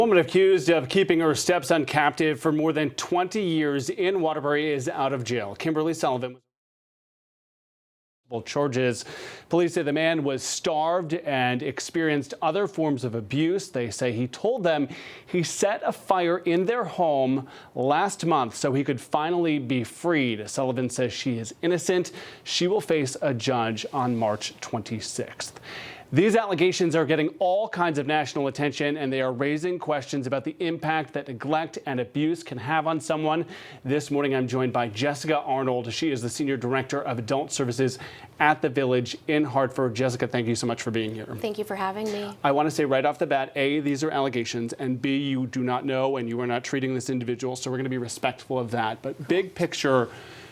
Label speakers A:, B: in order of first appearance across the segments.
A: A woman accused of keeping her stepson captive for more than 20 years in Waterbury is out of jail. Kimberly Sullivan. Charges. Police say the man was starved and experienced other forms of abuse. They say he told them he set a fire in their home last month so he could finally be freed. Sullivan says she is innocent. She will face a judge on March 26th. These allegations are getting all kinds of national attention, and they are raising questions about the impact that neglect and abuse can have on someone. This morning, I'm joined by Jessica Arnold. She is the Senior Director of Adult Services at the Village in Hartford. Jessica, thank you so much for being here.
B: Thank you for having me.
A: I want to say right off the bat, A, these are allegations, and B, you do not know and you are not treating this individual, so we're going to be respectful of that. But big picture,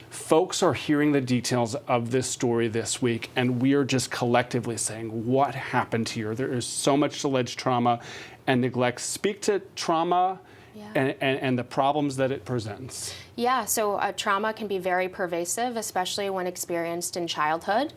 A: folks are hearing the details of this story this week, and we are just collectively saying, what happened here? There is so much alleged trauma and neglect. Speak to trauma and the problems that it presents.
B: Yeah, so trauma can be very pervasive, especially when experienced in childhood.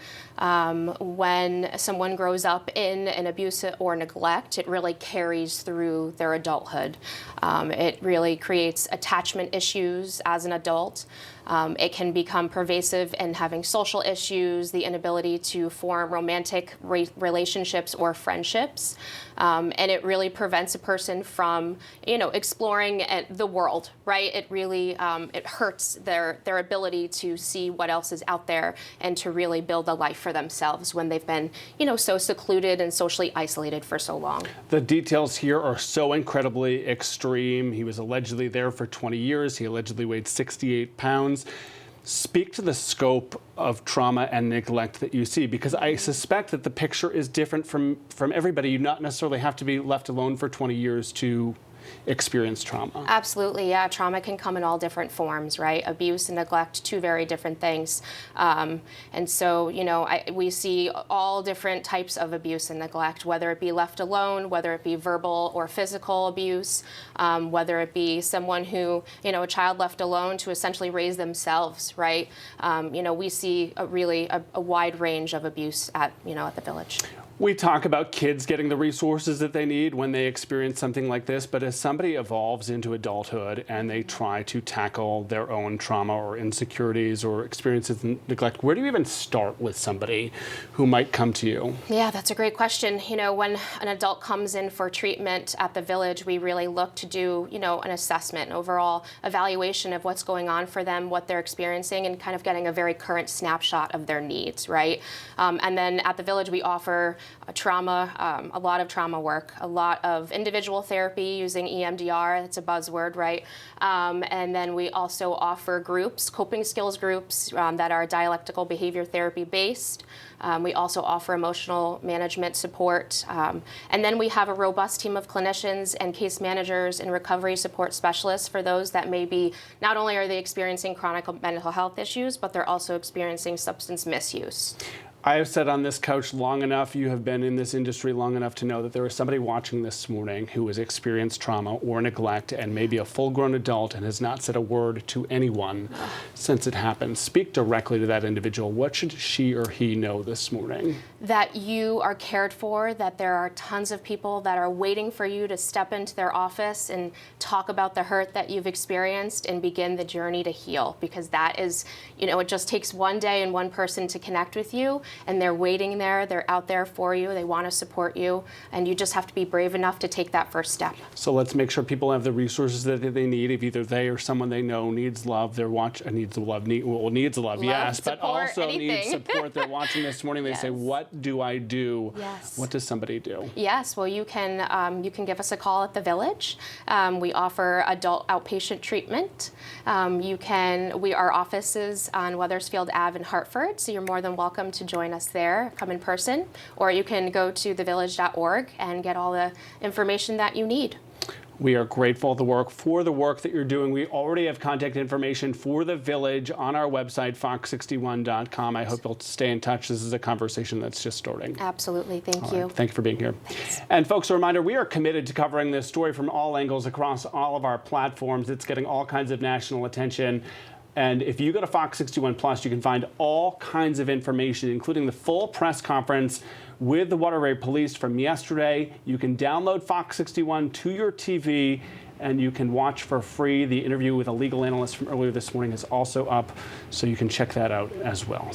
B: When someone grows up in an abuse or neglect, it really carries through their adulthood. It really creates attachment issues as an adult. It can become pervasive in having social issues, the inability to form romantic relationships or friendships. And it really prevents a person from, exploring the world, right? It really it hurts their ability to see what else is out there and to really build a life for themselves when they've been, so secluded and socially isolated for so long.
A: The details here are so incredibly extreme. He was allegedly there for 20 years. He allegedly weighed 68 pounds. Speak to the scope of trauma and neglect that you see, because I suspect that the picture is different from everybody. You not necessarily have to be left alone for 20 years to experience trauma.
B: Absolutely, yeah. Trauma can come in all different forms, right? Abuse and neglect, two very different things. And so, we see all different types of abuse and neglect, whether it be left alone, whether it be verbal or physical abuse, whether it be someone who, a child left alone to essentially raise themselves, right? We see a wide range of abuse at the Village.
A: We talk about kids getting the resources that they need when they experience something like this, but as somebody evolves into adulthood and they try to tackle their own trauma or insecurities or experiences of neglect, where do you even start with somebody who might come to you?
B: Yeah, that's a great question. When an adult comes in for treatment at the Village, we really look to do, an assessment, an overall evaluation of what's going on for them, what they're experiencing, and kind of getting a very current snapshot of their needs, right? And then at the Village, we offer a lot of trauma work, a lot of individual therapy using EMDR, that's a buzzword, right? And then we also offer groups, coping skills groups that are dialectical behavior therapy based. We also offer emotional management support. And then we have a robust team of clinicians and case managers and recovery support specialists for those that may be, not only are they experiencing chronic mental health issues, but they're also experiencing substance misuse.
A: I have sat on this couch long enough, you have been in this industry long enough to know that there is somebody watching this morning who has experienced trauma or neglect and maybe a full-grown adult and has not said a word to anyone since it happened. Speak directly to that individual. What should she or he know this morning?
B: That you are cared for, that there are tons of people that are waiting for you to step into their office and talk about the hurt that you've experienced and begin the journey to heal, because that is, it just takes one day and one person to connect with you. And they're waiting there, they're out there for you, they want to support you, and you just have to be brave enough to take that first step.
A: So let's make sure people have the resources that they need. If either they or someone they know needs love, needs love, yes, but also needs support. They're watching this morning, they say, what do I do?
B: Yes.
A: What does somebody do?
B: Yes, well, you can give us a call at the Village. We offer adult outpatient treatment. Our office is on Wethersfield Ave in Hartford, so you're more than welcome to join us there, come in person, or you can go to thevillage.org and get all the information that you need.
A: We are grateful for the work that you're doing. We already have contact information for the Village on our website, fox61.com. I hope you'll stay in touch. This is a conversation that's just starting.
B: Absolutely. Thank you.
A: Thank you for being here.
B: Thanks.
A: And folks, a reminder, we are committed to covering this story from all angles across all of our platforms. It's getting all kinds of national attention. And if you go to Fox 61 Plus, you can find all kinds of information, including the full press conference with the Waterbury Police from yesterday. You can download Fox 61 to your TV, and you can watch for free. The interview with a legal analyst from earlier this morning is also up, so you can check that out as well.